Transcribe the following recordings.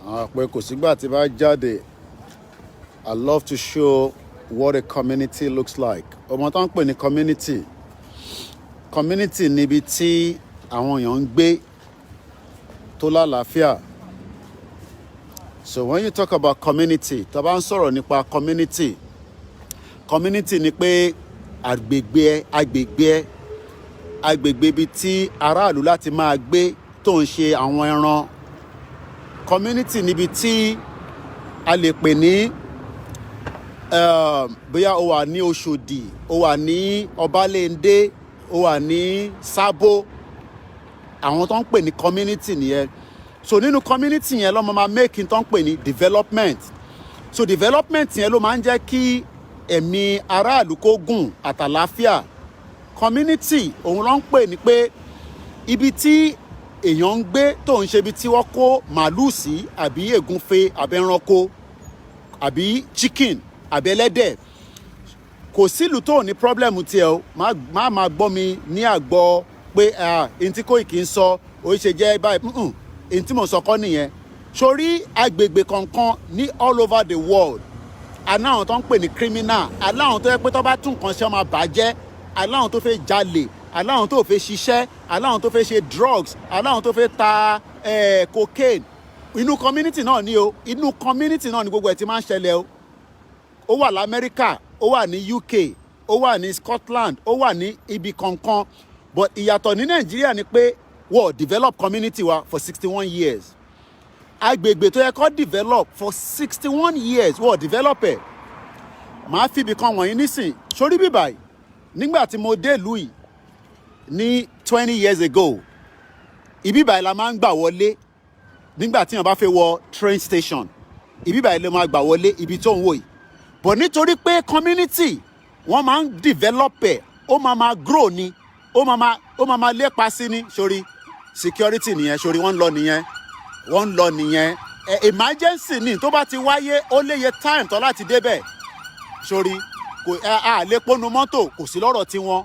Pé kò sígbà tí bá jáde, I love to show what a community looks like. Ọmọ tó ń pè ní community. Community níbi tí àwọn èèyàn ń gbé tó lálàáfíà. So when you talk about community, tá bá ń sọ̀rọ̀ nípa community, community ni pé agbègbè ibi tí aráàlú láti máa gbé tó ń ṣe àwọn ẹran. Community níbi tí a lè pè ní bóyá o wà ní Òṣòdì, o wà ní Ọbalẹ́ndé, o wà ní Sábó. Àwọn tó ń pè ní community nìyẹn. So nínú community yẹn ló máa make tó ń pè ní development. So development yẹn ló máa ń jẹ́ kí ẹ̀mí aráàlú kó gùn àtàlàáfíà. Community òun ló ń pè ní pé ibi tí èèyàn ń gbé tó ń ṣe ibi tí wọ́n kó màálù sí àbí ègúnfe àbí ẹranko àbí chicken àbí ẹlẹ́dẹ̀. Kò sílùú tó ní problem tiẹ̀ o. Má gbọ́ mi ní àgbọ̀ pé ẹni tí Koiki ń sọ ó ṣe jẹ́ báyìí. Ẹni tí mo sọ kọ́ nìyẹn. Sórí agbègbè kankan ní all over the world, aláwọn tó ń pè ní criminal, aláwọn tó yẹ pé tó bá tún nǹkan ṣe máa bàjẹ́, aláwọn tó fẹ́ jalè, aláwọn tó fẹ́ ṣiṣẹ́, aláwọn tó fẹ́ ṣe drugs, aláwọn tó fẹ́ ta cocaine. Inú community náà ni o. Inú community náà ni gbogbo ẹ̀ ti máa ń ṣẹlẹ̀ o. Ó wà l'Amẹ́ríkà, ó wà ní UK, ó wà ní Scotland, ó wà ní ibi kankan. But ìyàtọ̀ ní Nàìjíríà ni pé wọ́n develop community wa for 61 years. Agbègbè tó yẹ kó develop for 61 years wọ́n develop ẹ̀. Màá fi ibì kan wọ̀nyí nísìn. Sórí bíbáyìí, nígbà tí mo dé ìlú yìí ní 20 years ago, ibi báyìí la máa ń gbà wọlé nígbà tí wọ́n bá fẹ́ wọ train station. Ibi báyìí ló máa gbà wọlé ibi tó ń wò yìí. But nítorí pé community wọ́n máa ń develop ẹ̀, ó máa grow ni, ó máa lépa sí ni. Sórí security nìyẹn, sórí wọ́n ń lọ nìyẹn. Emergency ni tó bá ti wáyé ó léye time tó láti débẹ̀. Sórí kò lè ponu mọ́tò, kò sí lọ́rọ̀ tiwọn.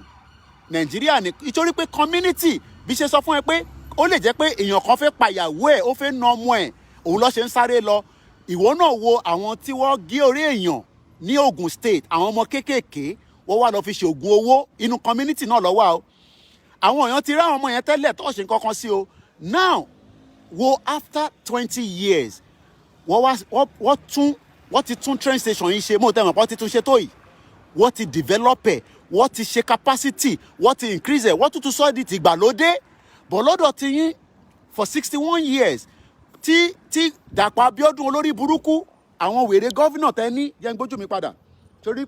Nàìjíríà ni nítorí pé community bí ṣe sọ fún ẹ pé ó lè jẹ́ pé èèyàn kan fẹ́ pàyàwó ẹ̀, ó fẹ́ na ọmọ ẹ̀, òun ló ṣe ń sáré lọ. Ìwọ náà wo àwọn tí wọ́n gé orí èèyàn ní Ogun State, àwọn ọmọ kéékèèké wọ́n wá lọ fi ṣe ògùn owó inú community náà lọ́wọ́ o. Àwọn èèyàn ti rí àwọn ọmọ yẹn tẹ́lẹ̀ tó ṣe nǹkan kan sí o. Now wo after 20 years wọ́n ti tún train station yìí ṣe. Mo tẹ́ mọ̀ pé wọ́n ti tún ṣe tó yìí. Wọ́n ti develop ẹ̀, wọ́n ti ṣe capacity, wọ́n ti increase ẹ̀, wọ́n tún sọ di tìgbàlódé. But lọ́dọ̀ ti yín for 61 years tí Dàpọ̀ Abíọ́dún olórí burúkú àwọn wèrè gọ́vínà tẹ́ ní jẹ́ ń gbójú mi padà. Torí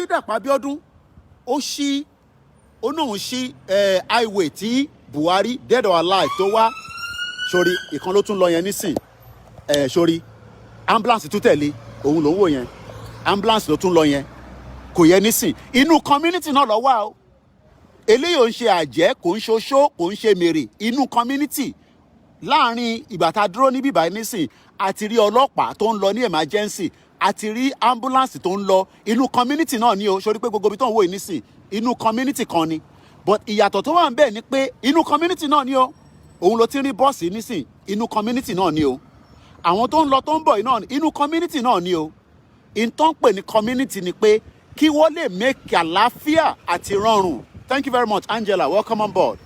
Dàpọ̀ Abíọ́dún ó náà ṣí highway tí Buhari dead or alive tó wá. Sórí ìkan ló tún lọ yẹn nísìn. Sórí ambulance tún tẹ̀lé òun ló ń wò yẹn. Ambulance ló tún lọ yẹn. Kò yẹ nísìn. Inú community náà lọ wà o. Eléyìí ò ń ṣe àjẹ́, kò ń ṣoṣó, kò ń ṣe mèrè. Inú community láàrin ìgbà tá a dúró níbí báyìí nísìn, a ti rí ọlọ́pàá tó ń lọ ní emergency, a ti rí ambulance tó ń lọ. Inú community náà ni o. Sórí pé gbogbo ibi tó ń wò yìí nísìn, inú community kan ni. But ìyàtọ̀ tó wà ń bẹ̀ ni pé inú community náà ni o. Òun ló ti rí bọ́ọ̀sì nísìn, inú community náà ni o. Àwọn tó ń lọ tó ń bọ̀ yìí náà inú community náà ni o. Ìtàn pè ní community ni pé kí wọ́n lè make àlàáfíà àti rọrùn. Thank you very much, Angela. Welcome on board.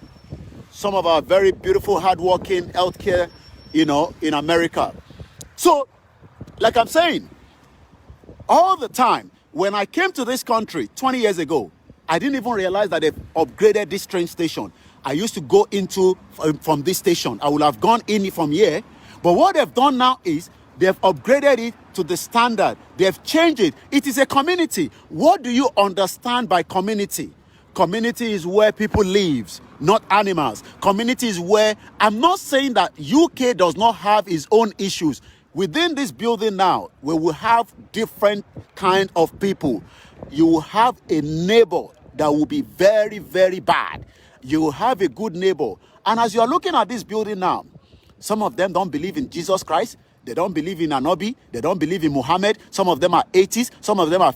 Some of our very beautiful, hardworking healthcare, in America. So, like I'm saying, all the time, when I came to this country 20 years ago, I didn't even realize that they've upgraded this train station. I used to go into from this station. I would have gone in from here. But what they've done now is they've upgraded it to the standard. They've changed it. It is a community. What do you understand by community? Community is where people live, not animals. Community is where, I'm not saying that UK does not have its own issues. Within this building now, we will have different kind of people. You will have a neighbor that will be very, very bad. You will have a good neighbor. And as you are looking at this building now, some of them don't believe in Jesus Christ. They don't believe in Anobi. They don't believe in Muhammad. Some of them are atheists. Some of them are,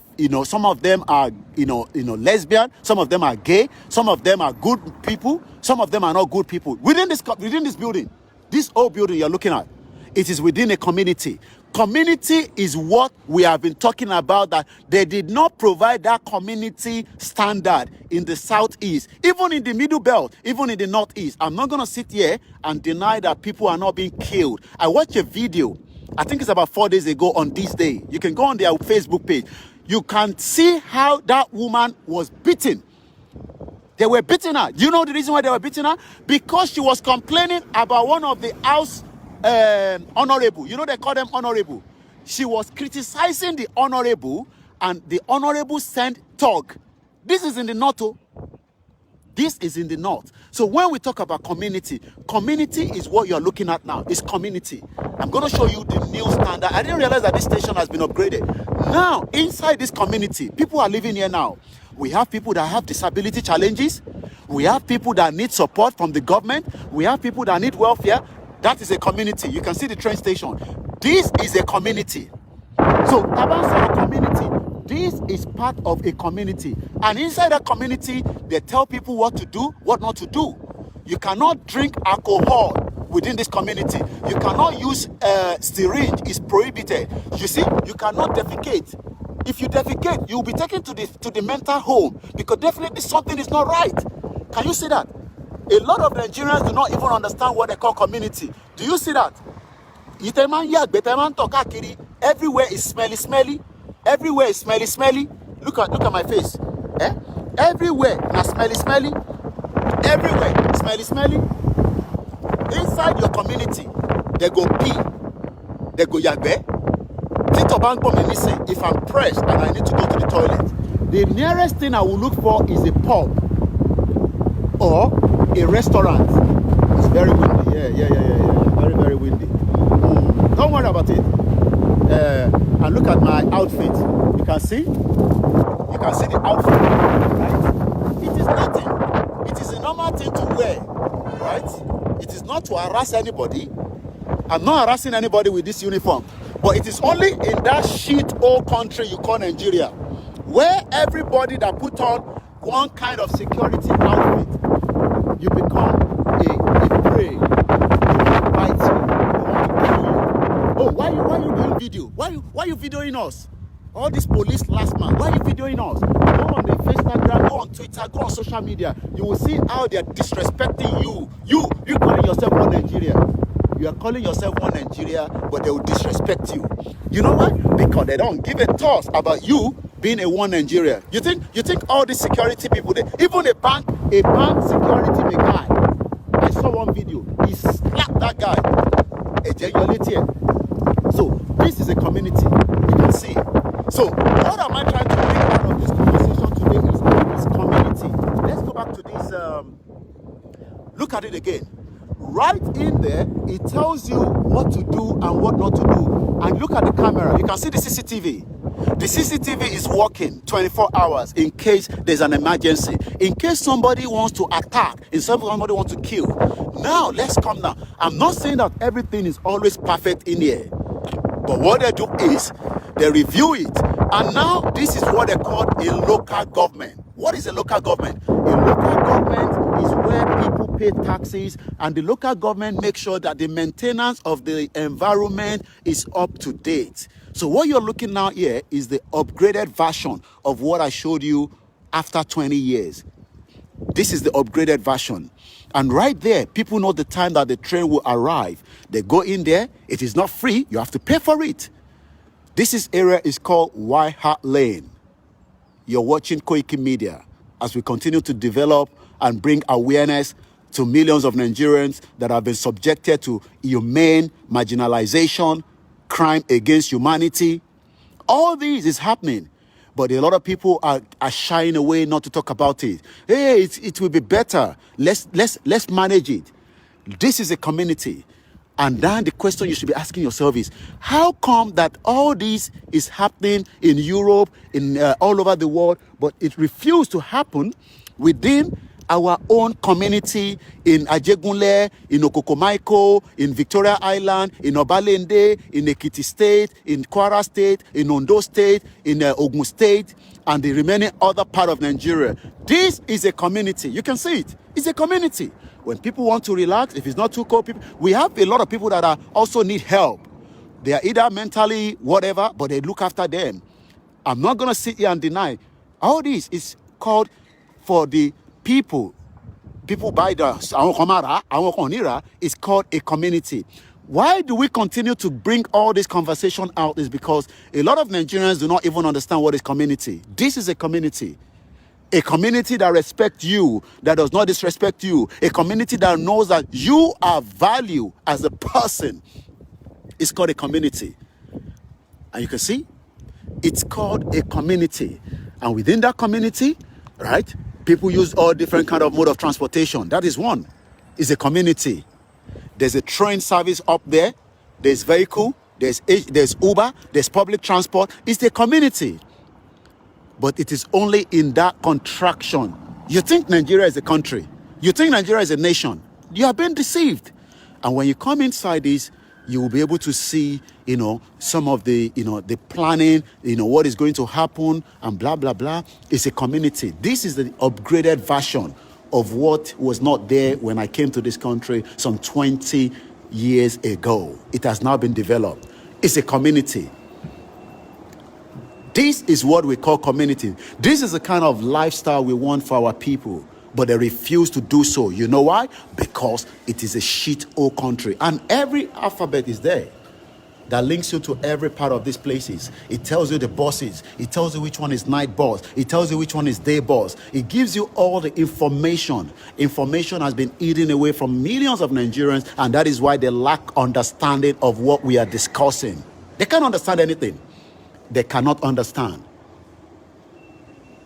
lesbian. Some of them are gay. Some of them are good people. Some of them are not good people. Within this building, this old building you're looking at, It is within a community. Community is what we have been talking about, that they did not provide that community standard in the southeast, even in the middle belt, even in the northeast. I'm not going to sit here and deny that people are not being killed. I watched a video, I think it's about 4 days ago on this day. You can go on their Facebook page. You can see how that woman was beaten. They were beating her. Do you know the reason why they were beating her? Because she was complaining about one of the house honorable. You know they call them honorable. She was criticizing the honorable, and the honorable sent thug. This is in the north. This is in the north. So when we talk about community, community is what you're looking at now. It's community. I'm going to show you the new standard. I didn't realize that this station has been upgraded. Now, inside this community, people are living here now. We have people that have disability challenges. We have people that need support from the government. We have people that need welfare. That is a community. You can see the train station. This is a community. So, about a community, this is part of a community. And inside that community, they tell people what to do, what not to do. You cannot drink alcohol within this community. You cannot use syringe. It's prohibited. You see, you cannot defecate. If you defecate, you'll be taken to the mental home, because definitely something is not right. Can you see that? A lot of Nigerians do not even understand what they call community. Do you see that? Everywhere is smelly. Everywhere is smelly. Look at my face. Everywhere is smelly. Everywhere smelly. Inside your community, they go pee, they go yagbe. If I'm pressed and I need to go to the toilet, the nearest thing I will look for is a pub or a restaurant. It's very windy. Yeah. Very, very windy. Don't worry about it. And look at my outfit. You can see the outfit, right? It is nothing. It is a normal thing to wear, right? It is not to harass anybody. I'm not harassing anybody with this uniform. But it is only in that shit old country you call Nigeria, where everybody that put on one kind of security outfit, you become a prey. They bite you. They want to kill you. Oh, why you doing video? Why you videoing us? All this police last man, why are you videoing us? Go on the Instagram, go on Twitter, go on social media. You will see how they are disrespecting you. You calling yourself one Nigeria. You are calling yourself one Nigeria, but they will disrespect you. You know why? Because they don't give a toss about you being a one Nigeria. You think all these security people, even a bank security guy. I saw one video. He slapped that guy. So this is a community. You can see. So what am I trying to bring out of this conversation today is community. Let's go back to this. Look at it again. Right in there, it tells you what to do and what not to do. And look at the camera. You can see the CCTV. The CCTV is working 24 hours in case there's an emergency. In case somebody wants to attack, in case somebody wants to kill. Now, let's come down. I'm not saying that everything is always perfect in here. But what they do is, they review it. And now, this is what they call a local government. What is a local government? A local government is where people pay taxes, and the local government makes sure that the maintenance of the environment is up to date. So what you're looking now here is the upgraded version of what I showed you after 20 years. This is the upgraded version. And right there, people know the time that the train will arrive. They go in there. It is not free. You have to pay for it. This area is called White Hart Lane. You're watching Koikimedia as we continue to develop and bring awareness to millions of Nigerians that have been subjected to inhumane marginalization, crime against humanity. All this is happening, but a lot of people are shying away not to talk about it. Hey, it will be better. Let's manage it. This is a community. And then the question you should be asking yourself is, how come that all this is happening in Europe, in all over the world, but it refused to happen within our own community in Ajegunle, in Okokomaiko, in Victoria Island, in Obalende, in Ekiti State, in Kwara State, in Ondo State, in Ogun State? and the remaining other part of Nigeria. This is a community. You can see it. It's a community. When people want to relax, if it's not too cold, we have a lot of people that also need help. They are either mentally whatever, but they look after them. I'm not going to sit here and deny. All this is called for the people. People by the it's called a community. Why do we continue to bring all this conversation out is because a lot of Nigerians do not even understand what is community. This is a community. A community that respects you, that does not disrespect you. A community that knows that you are valued as a person. It's called a community. And you can see, it's called a community. And within that community, right, people use all different kind of mode of transportation. That is one. It's a community. There's a train service up there. There's vehicle. There's Uber. There's public transport. It's a community. But it is only in that contraction. You think Nigeria is a country. You think Nigeria is a nation. You are being deceived. And when you come inside this, you will be able to see, some of the, the planning, what is going to happen and blah, blah, blah. It's a community. This is the upgraded version of what was not there when I came to this country some 20 years ago. It has now been developed. It's a community. This is what we call community. This is the kind of lifestyle we want for our people. But they refuse to do so. You know why? Because it is a shit-hole country. And every alphabet is there that links you to every part of these places. It tells you the bosses. It tells you which one is night boss. It tells you which one is day boss. It gives you all the information. Information has been eaten away from millions of Nigerians, and that is why they lack understanding of what we are discussing. They can't understand anything. They cannot understand.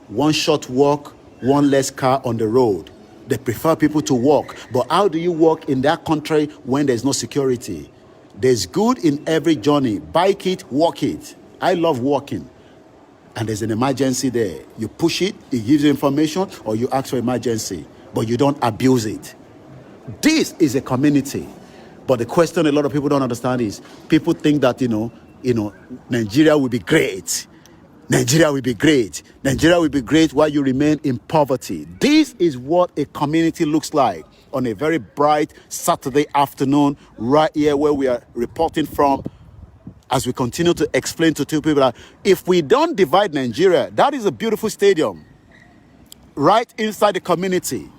One short walk, one less car on the road. They prefer people to walk. But how do you walk in that country when there's no security? There's good in every journey. Bike it, walk it. I love walking. And there's an emergency there. You push it, it gives you information, or you ask for emergency. But you don't abuse it. This is a community. But the question a lot of people don't understand is, people think that, Nigeria will be great. Nigeria will be great. Nigeria will be great while you remain in poverty. This is what a community looks like on a very bright Saturday afternoon right here where we are reporting from, as we continue to explain to two people that if we don't divide Nigeria, that is a beautiful stadium right inside the community.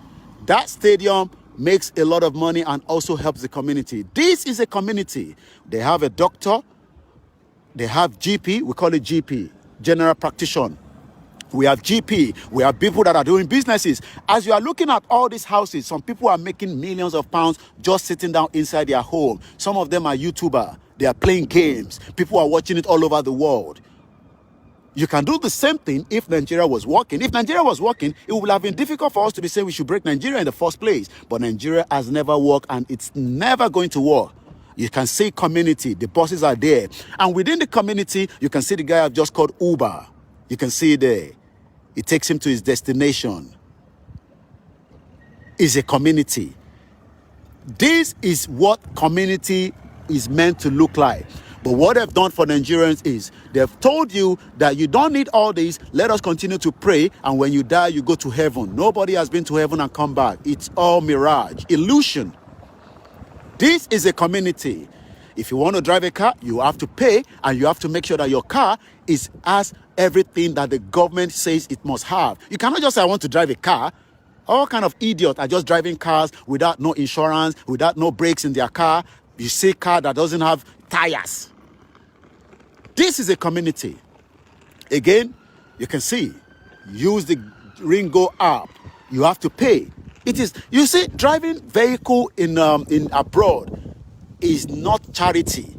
That stadium makes a lot of money and also helps the community. This is a community. They have a doctor. They have GP. We call it GP. General practitioner. We have GP. We have people that are doing businesses. As you are looking at all these houses, some people are making millions of pounds just sitting down inside their home. Some of them are YouTubers. They are playing games. People are watching it all over the world. You can do the same thing if Nigeria was working. If Nigeria was working, it would have been difficult for us to be saying we should break Nigeria in the first place. But Nigeria has never worked, and it's never going to work. You can see community. The bosses are there. And within the community, you can see the guy I've just called Uber. You can see it there. It takes him to his destination. It's a community. This is what community is meant to look like. But what they've done for Nigerians is they've told you that you don't need all this. Let us continue to pray. And when you die, you go to heaven. Nobody has been to heaven and come back. It's all mirage, illusion. This is a community. If you want to drive a car, you have to pay, and you have to make sure that your car has everything that the government says it must have. You cannot just say, I want to drive a car. All kind of idiots are just driving cars without no insurance, without no brakes in their car. You see a car that doesn't have tires. This is a community. Again, you can see, use the Ringo app. You have to pay. It is, you see, driving vehicle in abroad is not charity.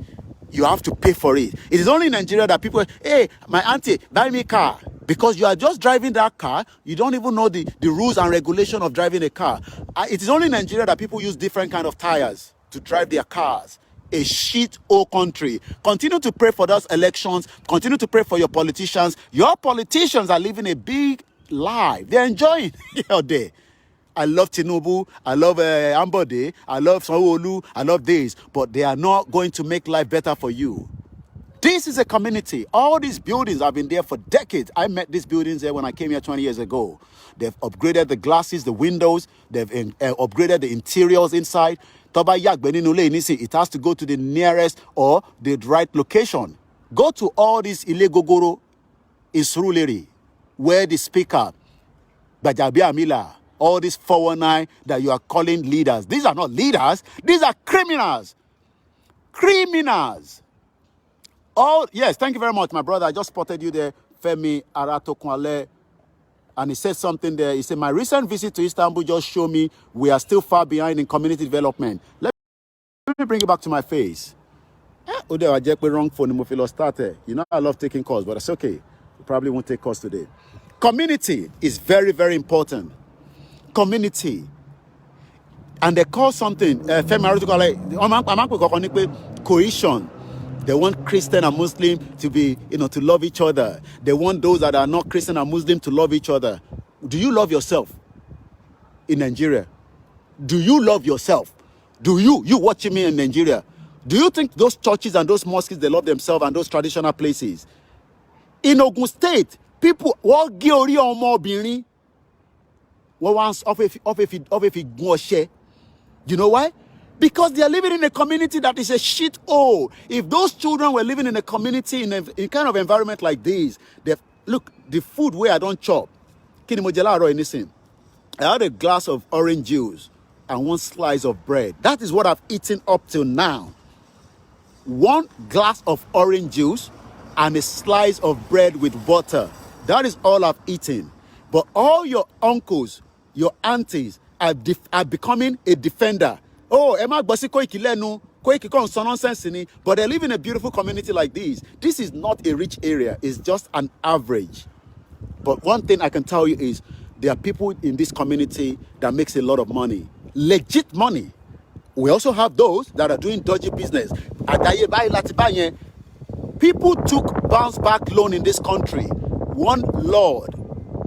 You have to pay for it. It is only in Nigeria that people, hey, my auntie, buy me a car. Because you are just driving that car, you don't even know the rules and regulation of driving a car. It is only in Nigeria that people use different kind of tires to drive their cars. A shit-hole country. Continue to pray for those elections. Continue to pray for your politicians. Your politicians are living a big lie. They're enjoying your day. I love Tinubu, I love Ambode, I love Sanwo-Olu, I love this, but they are not going to make life better for you. This is a community. All these buildings have been there for decades. I met these buildings there when I came here 20 years ago. They've upgraded the glasses, the windows. They've upgraded the interiors inside. It has to go to the nearest or the right location. Go to all these Ilegogoro in Surulere, where the speaker, Bajabi Amila, all these 419 that you are calling leaders. These are not leaders. These are criminals. Criminals. Oh, yes, thank you very much, my brother. I just spotted you there, Femi Aratokunle. And he said something there. He said, my recent visit to Istanbul just showed me we are still far behind in community development. Let me bring it back to my face. I just wrong phone. You know, I love taking calls, but it's okay. We probably won't take calls today. Community is very, very important. Community. And they call something, cohesion. They want Christian and Muslim to be, to love each other. They want those that are not Christian and Muslim to love each other. Do you love yourself in Nigeria? Do you love yourself? Do you watching me in Nigeria? Do you think those churches and those mosques, they love themselves and those traditional places? In Ogun State, people, what Giori or more Bini, what wants of a you know why? Because they are living in a community that is a shit hole. If those children were living in a community in kind of environment like this, look, the food where I don't chop, I had a glass of orange juice and one slice of bread. That is what I've eaten up till now. One glass of orange juice and a slice of bread with butter. That is all I've eaten. But all your uncles, your aunties are becoming a defender. Oh, Emma Bosi Koikilenu, Koikikon so nonsense, but they live in a beautiful community like this. This is not a rich area, it's just an average. But one thing I can tell you is there are people in this community that makes a lot of money. Legit money. We also have those that are doing dodgy business. People took bounce back loan in this country. One lord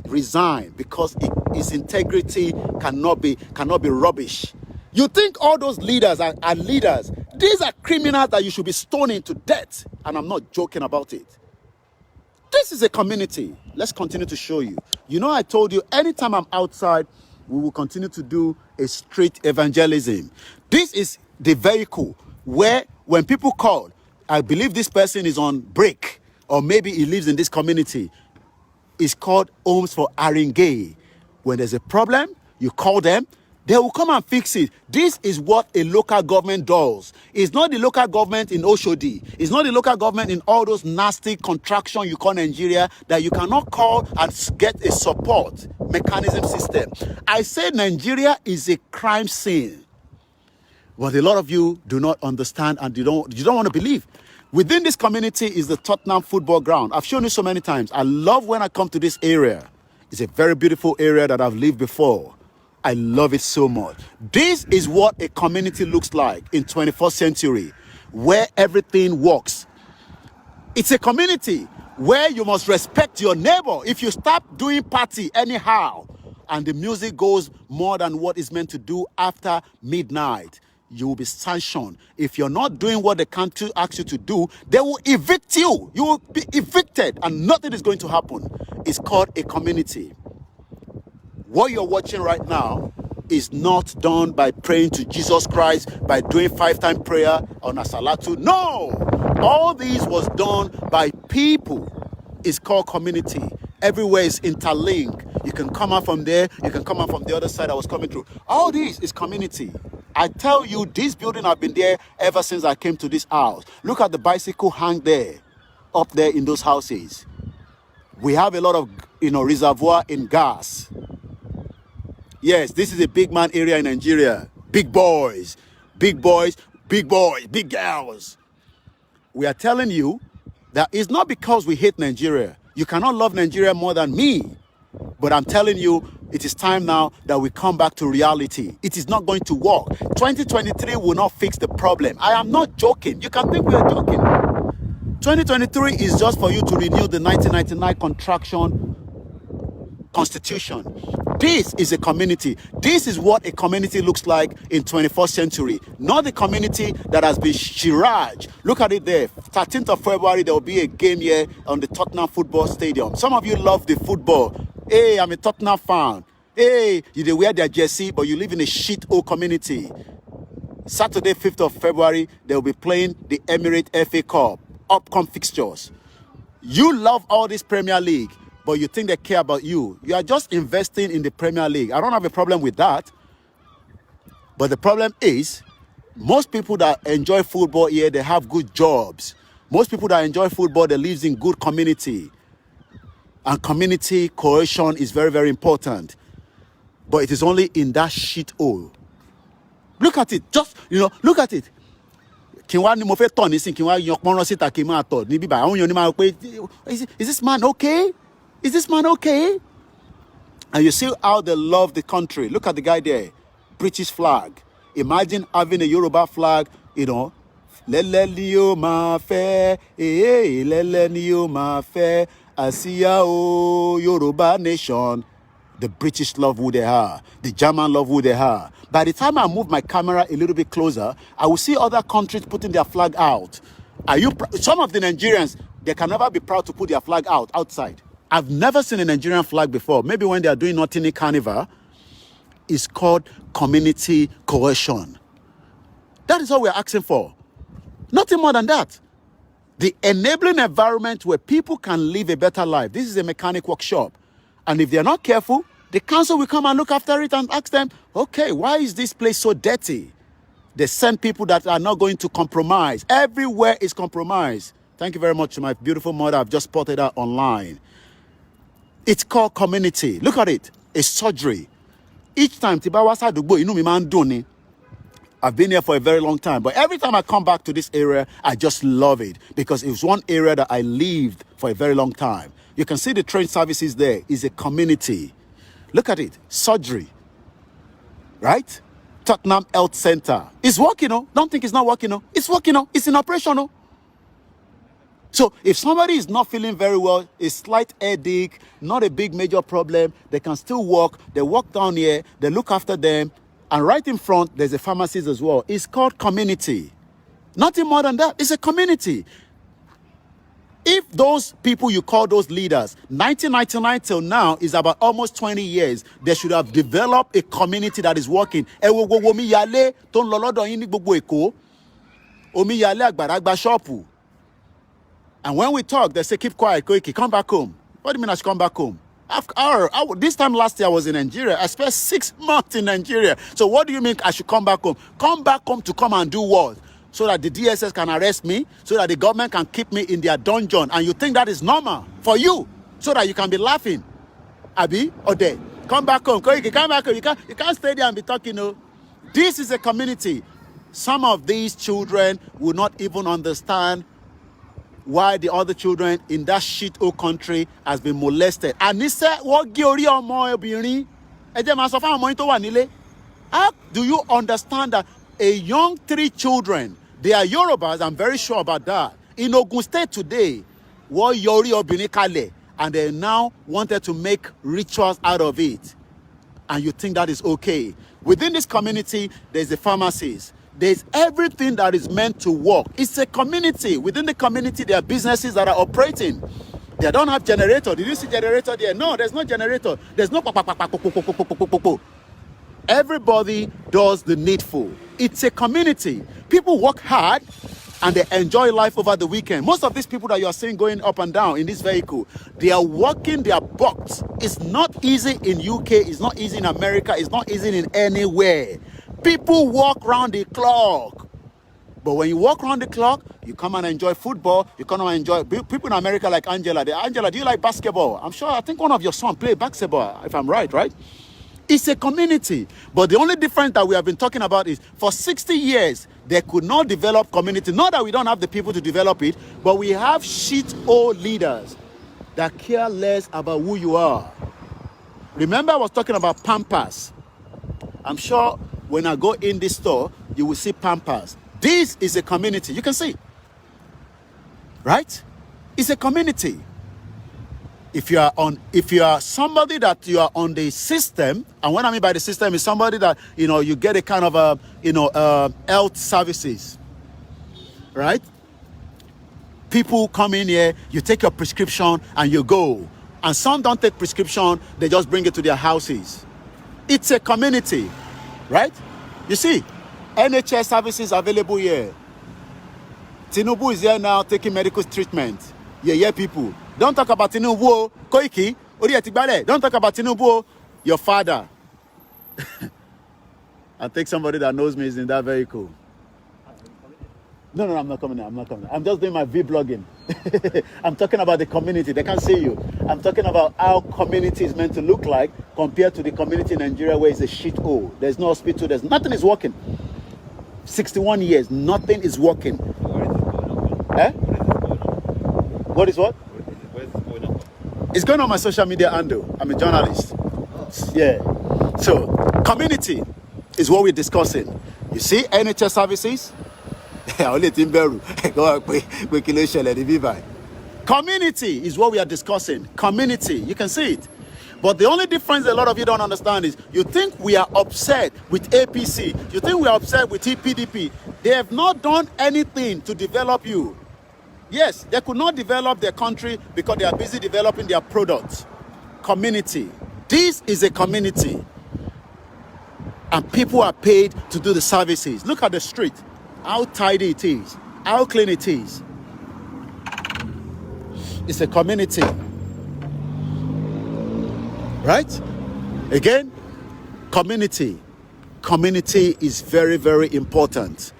resigned because his integrity cannot be rubbish. You think all those leaders are leaders? These are criminals that you should be stoning to death. And I'm not joking about it. This is a community. Let's continue to show you. You know, I told you, anytime I'm outside, we will continue to do a street evangelism. This is the vehicle where when people call, I believe this person is on break, or maybe he lives in this community. It's called Homes for Aringay. When there's a problem, you call them. They will come and fix it. This is what a local government does. It's not the local government in Oshodi. It's not the local government in all those nasty contractions you call Nigeria that you cannot call and get a support mechanism system. I say Nigeria is a crime scene. But a lot of you do not understand and you don't want to believe. Within this community is the Tottenham football ground. I've shown you so many times. I love when I come to this area. It's a very beautiful area that I've lived before. I love it so much. This is what a community looks like in 21st century, where everything works. It's a community where you must respect your neighbor. If you start doing party anyhow, and the music goes more than what is meant to do after midnight, you will be sanctioned. If you're not doing what the country asks you to do, they will evict you. You will be evicted and nothing is going to happen. It's called a community. What you're watching right now is not done by praying to Jesus Christ, by doing 5-time prayer on a salatu. No! All these was done by people. It's called community. Everywhere is interlinked. You can come out from there. You can come out from the other side I was coming through. All this is community. I tell you, this building have been there ever since I came to this house. Look at the bicycle hang there, up there in those houses. We have a lot of, reservoir in gas. Yes, this is a big man area in Nigeria. Big boys, big boys, big boys, big girls. We are telling you that it's not because we hate Nigeria. You cannot love Nigeria more than me. But I'm telling you, it is time now that we come back to reality. It is not going to work. 2023 will not fix the problem. I am not joking. You can think we are joking. 2023 is just for you to renew the 1999 contraction constitution. This is a community. This is what a community looks like in 21st century. Not the community that has been shiraj. Look at it there. 13th of February, there will be a game here on the Tottenham Football Stadium. Some of you love the football. Hey, I'm a Tottenham fan. Hey, they wear their jersey, but you live in a shit-hole community. Saturday, 5th of February, they will be playing the Emirates FA Cup. Upcoming fixtures. You love all this Premier League, but you think they care about you. You are just investing in the Premier League. I don't have a problem with that. But the problem is, most people that enjoy football here, they have good jobs. Most people that enjoy football, they live in good community. And community cohesion is very, very important. But it is only in that shithole. Look at it. Just, look at it. Is this man okay? Is this man okay? And you see how they love the country. Look at the guy there. British flag. Imagine having a Yoruba flag, Lele ni o ma fe, lele ni o ma fe, Asiya o Yoruba nation. The British love who they are. The German love who they are. By the time I move my camera a little bit closer, I will see other countries putting their flag out. Some of the Nigerians, they can never be proud to put their flag outside. I've never seen a Nigerian flag before. Maybe when they are doing Nottingham Carnival. It's called community cohesion. That is all we're asking for. Nothing more than that. The enabling environment where people can live a better life. This is a mechanic workshop. And if they're not careful, the council will come and look after it and ask them, okay, why is this place so dirty? They send people that are not going to compromise. Everywhere is compromise. Thank you very much to my beautiful mother. I've just spotted her online. It's called community. Look at it. A surgery. Each time, I've been here for a very long time. But every time I come back to this area, I just love it. Because it was one area that I lived for a very long time. You can see the train services there. It's a community. Look at it. Surgery. Right? Tottenham Health Center. It's working, Don't think it's not working, It's working, It's in operation, So if somebody is not feeling very well, a slight headache, not a big major problem, they can still walk. They walk down here. They look after them. And right in front, there's a pharmacy as well. It's called community. Nothing more than that. It's a community. If those people you call those leaders, 1999 till now is about almost 20 years, they should have developed a community that is working. And when we talk, they say, keep quiet, Koiki, come back home. What do you mean I should come back home? This time last year I was in Nigeria. I spent 6 months in Nigeria. So what do you mean I should come back home? Come back home to come and do what? So that the DSS can arrest me, so that the government can keep me in their dungeon. And you think that is normal for you, so that you can be laughing. Abi, Ode, come back home. Koiki, come back home. You can't stay there and be talking, This is a community. Some of these children will not even understand why the other children in that shithole country has been molested. And he said, how do you understand that a young 3 children, they are Yorubas, I'm very sure about that, in Ogun State today, and they now wanted to make rituals out of it. And you think that is okay. Within this community, there's the pharmacies. There's everything that is meant to work. It's a community. Within the community, there are businesses that are operating. They don't have generator. Did you see generator there? No, there's no generator. There's no. Everybody does the needful. It's a community. People work hard and they enjoy life over the weekend. Most of these people that you are seeing going up and down in this vehicle, they are working their butts. It's not easy in UK. It's not easy in America. It's not easy in anywhere. People walk around the clock. But when you walk around the clock, you come and enjoy football. You come and enjoy people in America like Angela. Angela, do you like basketball? I think one of your sons play basketball, if I'm right? It's a community. But the only difference that we have been talking about is for 60 years, they could not develop community. Not that we don't have the people to develop it, but we have shit-hole leaders that care less about who you are. Remember I was talking about Pampers. I'm sure when I go in this store, you will see Pampers. This is a community. You can see. Right? It's a community. if you are somebody that you are on the system, and what I mean by the system is somebody that, you know, you get a kind of health services, right? People come in here, you take your prescription and you go. And some don't take prescription, they just bring it to their houses. It's a community, right? You see, NHS services available here. Tinubu is here now taking medical treatment. Yeah, people. Don't talk about Tinubu, Koiki, Ori Etigbale. Don't talk about Tinubu, your father. I think somebody that knows me is in that vehicle. No, I'm not coming. I'm just doing my vlogging. I'm talking about the community. They can't see you. I'm talking about how community is meant to look like compared to the community in Nigeria where it's a shit hole. There's no hospital. There's nothing is working. 61 years, nothing is working. Eh? What is what? Where is it going on? It's going on my social media handle. I'm a journalist. Yeah. So, community is what we're discussing. You see, NHS services. Community is what we are discussing. Community, you can see it. But the only difference a lot of you don't understand is you think we are upset with APC. You think we are upset with TPDP. They have not done anything to develop you. Yes, they could not develop their country because they are busy developing their products. Community. This is a community. And people are paid to do the services. Look at the street. How tidy it is. How clean it is. It's a community. Right? Again, community. Community is very, very important.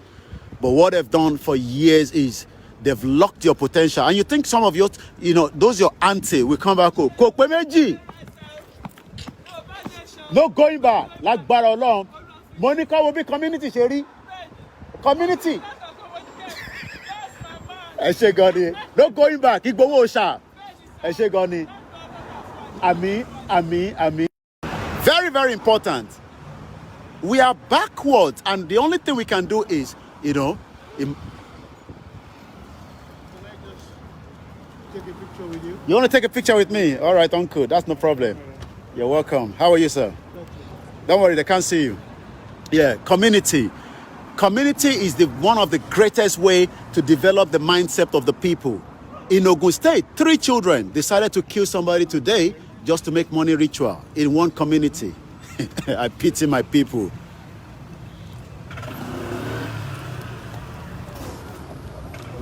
But what they've done for years is they've locked your potential. And you think some of your, those your auntie will come back. Koikimedia. No going back. Like Barolong. Monica will be community, Sherry. Community. No going back. Ami. Very, very important. We are backwards, and the only thing we can do is, Can I just take a picture with you? You want to take a picture with me? All right, uncle. That's no problem. You're welcome. How are you, sir? Don't worry, they can't see you. Yeah, community. Community is one of the greatest way to develop the mindset of the people. In Ogun State, 3 children decided to kill somebody today just to make money ritual in one community. I pity my people.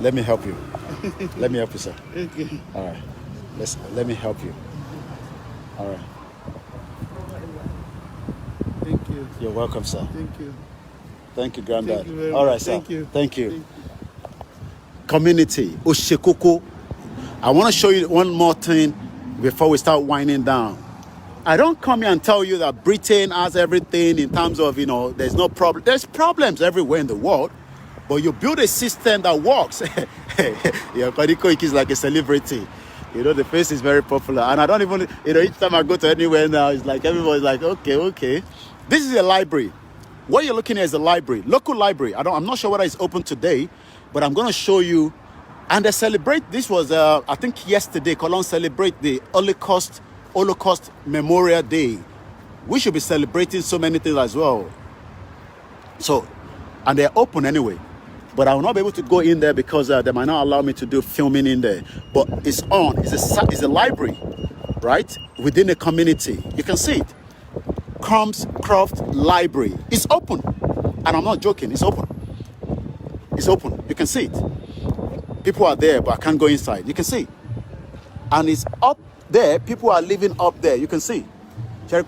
Let me help you. Let me help you, sir. Okay. All right. Let me help you. All right. Thank you. You're welcome, sir. Thank you. Thank you, Granddad. Thank you very All right, much. sir. Thank you. Thank you. Community. Oshekoko. I want to show you one more thing before we start winding down. I don't come here and tell you that Britain has everything in terms of, there's no problem. There's problems everywhere in the world, but you build a system that works. Koiki is like a celebrity. The face is very popular. And I don't even, each time I go to anywhere now, it's like everybody's like, okay. This is a library. What you're looking at is a library, local library. I'm not sure whether it's open today, but I'm going to show you. And they celebrate, this was, I think yesterday, Cologne celebrate the Holocaust Memorial Day. We should be celebrating so many things as well. So, and they're open anyway. But I will not be able to go in there because they might not allow me to do filming in there. But it's on, it's a library, right? Within a community. You can see it. Croft Library. It's open. And I'm not joking, it's open. It's open. You can see it. People are there, but I can't go inside. You can see. And it's up there. People are living up there. You can see. You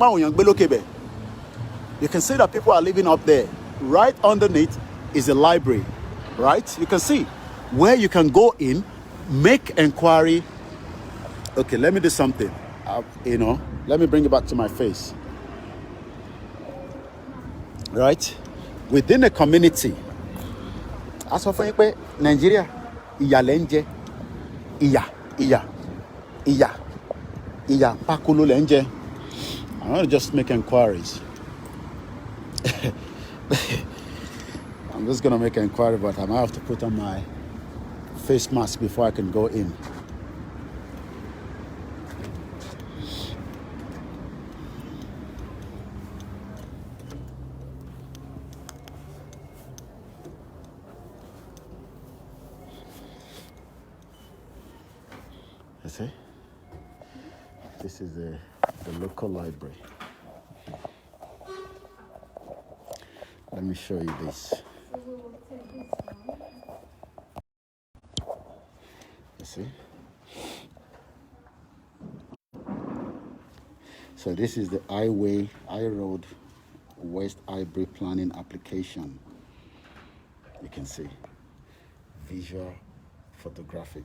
can see that people are living up there. Right underneath is a library. Right? You can see where you can go in, make inquiry. Okay, let me do something. Let me bring it back to my face. Right? Within a community. As of Nigeria, Iyalenje, Pakulu Lenje. I want to just make inquiries. I'm just going to make an inquiry, but I might have to put on my face mask before I can go in. You see? This is the local library. Let me show you this. You see? So this is the I-Road West Highbury planning application. You can see visual, photographic.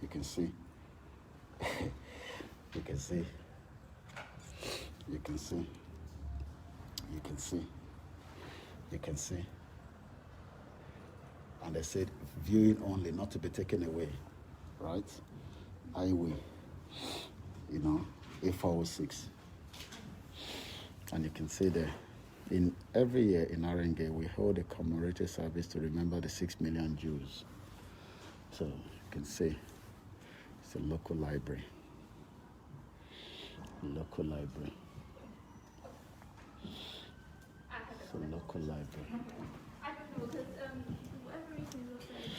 You can see. You can see. You can see. You can see. You can see. And they said viewing only, not to be taken away, right? Highway, you know, A406. And you can see there, in every year in Arenge, we hold a commemorative service to remember the 6 million Jews. So you can see it's a local library. Local library. It's a local library. I don't know, because whatever reason you said,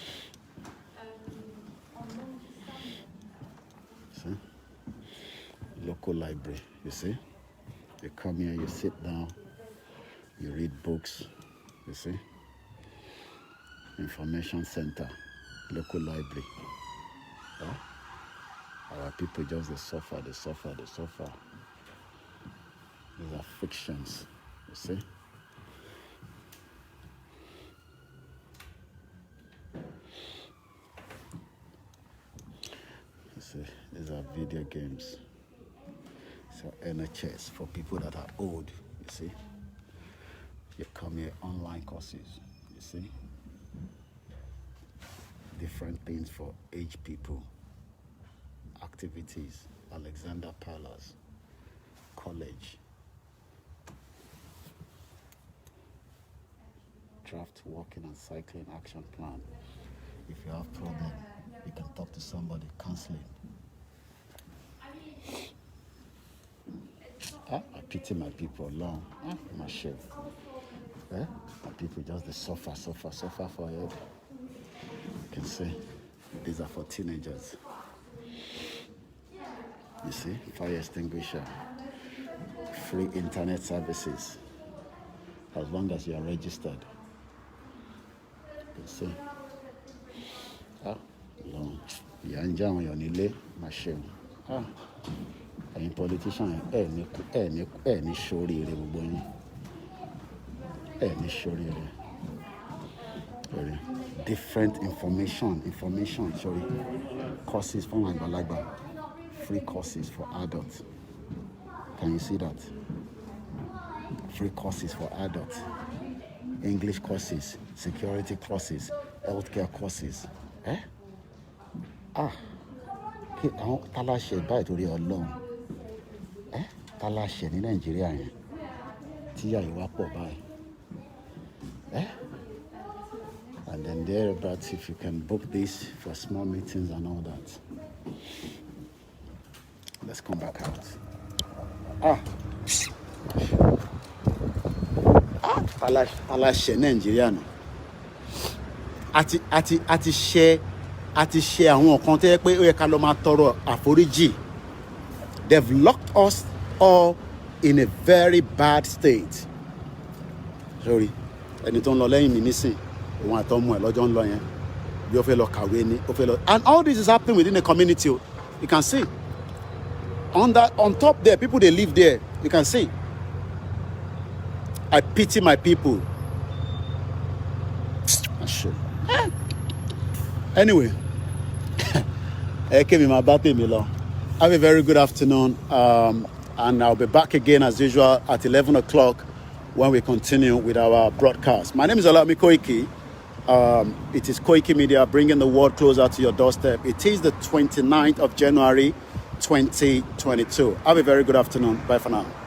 See? Local library, you see? You come here, you sit down, you read books, you see? Information center, local library. Huh? Our people just they suffer. These are fictions, you see? You see, these are video games. So NHS for people that are old, you see. You come here, online courses, you see. Different things for aged people. Activities, Alexander Palace, college. Draft walking and cycling action plan. If you have problem, you can talk to somebody, counseling. I pity my people alone. My shit. My people just they suffer for it. You can see these are for teenagers. You see, fire extinguisher, free internet services, as long as you are registered. You see. Long. Any politician, any shori, different information, sorry, courses from Amalgamation, free courses for adults. Can you see that? Free courses for adults, English courses, security courses, healthcare courses. Àwọn tálàṣẹ báyìí torí Ọlọ́run tálàṣẹ ní Nàìjíríà yẹn tí àyíwá pọ̀ báyìí and then thereabouts if you can book this for small meetings and all that. Let's come back out. Tálàṣẹ Nàìjíríà nù àti ṣe àwọn kan tẹ́ pé ó yẹ ká lọ máa tọrọ àforíjì. They've locked us all in a very bad state. Sorry, ẹni tó ń lọ lẹ́yìn mi nísìn òun àtọmọ ẹ̀ lọ́jọ́ ń lọ yẹn bí ó fẹ́ lọ kàwé ní ó fẹ́ lọ, and all this is happening within the community. You can see on top there, people they live there. You can see. I pity my people. Anyway, have a very good afternoon, and I'll be back again as usual at 11 o'clock when we continue with our broadcast. My name is Olami Koiki. It is Koikimedia, bringing the world closer to your doorstep. It is the 29th of January 2022. Have a very good afternoon. Bye for now.